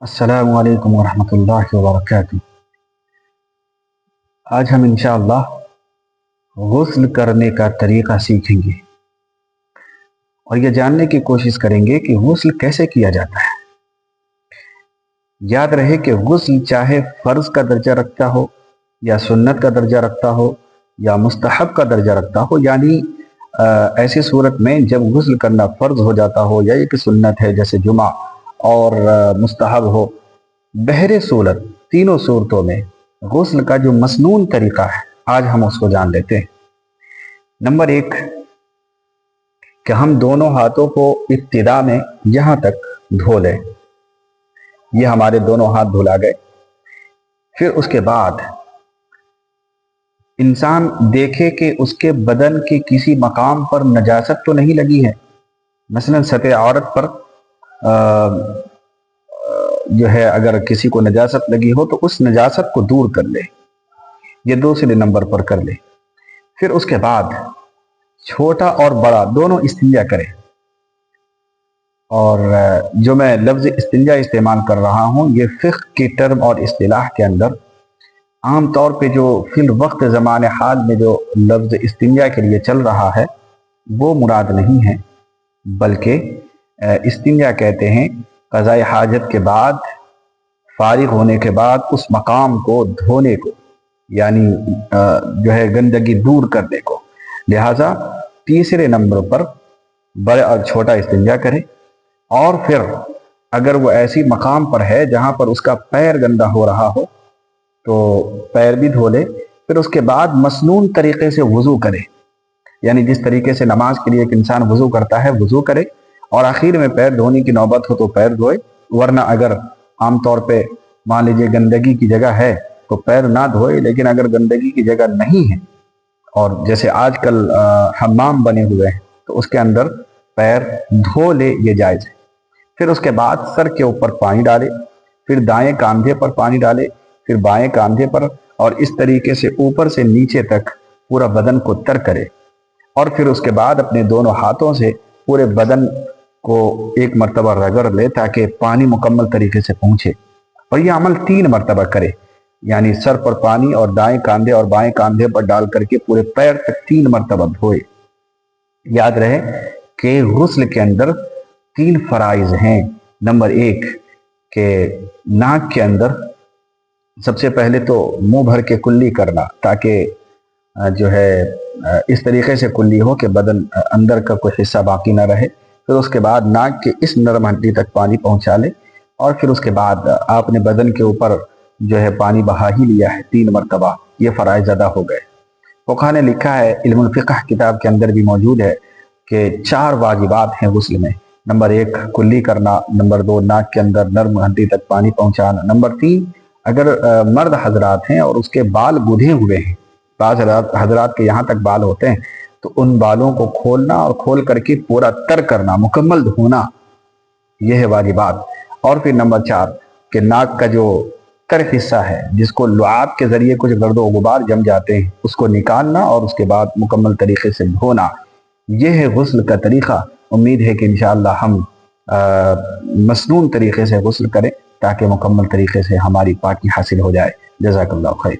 अस्सलामु अलैकुम वरहमतुल्लाहि वबरकातुहू। आज हम इंशाअल्लाह गुस्ल करने का तरीक़ा सीखेंगे और ये जानने की कोशिश करेंगे कि गुस्ल कैसे किया जाता है। याद रहे कि गुस्ल चाहे फ़र्ज़ का दर्जा रखता हो या सुन्नत का दर्जा रखता हो या मुस्तहब का दर्जा रखता हो, यानी ऐसी सूरत में जब गुस्ल करना फ़र्ज़ हो जाता हो या एक सुन्नत है जैसे जुमा और मुस्तहब हो, बहरे सूरत तीनों सूरतों में गुस्ल का जो मसनून तरीक़ा है आज हम उसको जान लेते हैं। नंबर एक कि हम दोनों हाथों को इब्तिदा में यहाँ तक धो लें। ये हमारे दोनों हाथ धुला गए। फिर उसके बाद इंसान देखे कि उसके बदन के किसी मकाम पर नजासत तो नहीं लगी है। मसलन सतह औरत पर जो है अगर किसी को नजासत लगी हो तो उस नजासत को दूर कर ले, ये दूसरे नंबर पर कर ले। फिर उसके बाद छोटा और बड़ा दोनों इस्तिंजा करें। और जो मैं लफ्ज़ इस्तिंजा इस्तेमाल कर रहा हूँ ये फ़िक़्ह की टर्म और इस्तिलाह के अंदर आम तौर पे जो फिल वक्त ज़माने हाल में जो लफ्ज़ इस्तिंजा के लिए चल रहा है वो मुराद नहीं है, बल्कि इस्तिंजा कहते हैं क़ज़ाए हाजत के बाद फारिग होने के बाद उस मकाम को धोने को, यानी जो है गंदगी दूर करने को। लिहाजा तीसरे नंबर पर बड़ा और छोटा इस्तिंजा करें। और फिर अगर वो ऐसी मकाम पर है जहाँ पर उसका पैर गंदा हो रहा हो तो पैर भी धो ले। फिर उसके बाद मसनून तरीक़े से वज़ू करे, यानी जिस तरीके से नमाज के लिए एक इंसान वज़ू करता है वज़ू करे और आखिर में पैर धोने की नौबत हो तो पैर धोए। वरना अगर आम तौर पे मान लीजिए गंदगी की जगह है तो पैर ना धोए, लेकिन अगर गंदगी की जगह नहीं है और जैसे आजकल हम्माम बने हुए हैं तो उसके अंदर पैर धो ले, ये जायज़ है। फिर उसके बाद सर के ऊपर पानी डाले, फिर दाएं कंधे पर पानी डाले, फिर बाएं कंधे पर, और इस तरीके से ऊपर से नीचे तक पूरा बदन को तर करे। और फिर उसके बाद अपने दोनों हाथों से पूरे बदन को एक मरतबा रगड़ ले ताकि पानी मुकम्मल तरीके से पहुँचे। और यह अमल 3 मरतबा करे, यानी सर पर पानी और दाएं कंधे और बाएं कंधे पर डाल करके पूरे पैर तक 3 मरतबा धोए। याद रहे कि गुस्ल के अंदर 3 फ़राइज़ हैं। नंबर 1 के नाक के अंदर सबसे पहले तो मुंह भर के कुल्ली करना, ताकि जो है इस तरीके से कुल्ली हो कि बदन अंदर का कोई हिस्सा बाकी ना रहे। फिर उसके बाद नाक के इस नरम हड्डी तक पानी पहुंचा ले और फिर उसके बाद आपने बदन के ऊपर जो है पानी बहा ही लिया है 3 मरतबा, ये फ़राइज़ अदा हो गए। फ़ुक़हा ने लिखा है, इल्मुल फ़िक़्ह किताब के अंदर भी मौजूद है कि 4 वाजिबात हैं गुस्ल में। नंबर 1 कुल्ली करना, नंबर 2 नाक के अंदर नरम हड्डी तक पानी पहुंचाना, नंबर 3 अगर मर्द हजरात हैं और उसके बाल गुधे हुए हैं, बाज़ हजरात के यहाँ तक बाल होते हैं, तो उन बालों को खोलना और खोल करके पूरा तर करना, मुकम्मल धोना, यह है वाजिबात। और फिर नंबर 4 कि नाक का जो तर हिस्सा है जिसको लुआब के ज़रिए कुछ गर्द व गुबार जम जाते हैं उसको निकालना और उसके बाद मुकम्मल तरीके से धोना। यह है गुस्ल का तरीक़ा। उम्मीद है कि इंशाअल्लाह हम मसनून तरीके से गुस्ल करें ताकि मुकम्मल तरीके से हमारी पाकी हासिल हो जाए। जज़ाकल्लाहु खैर।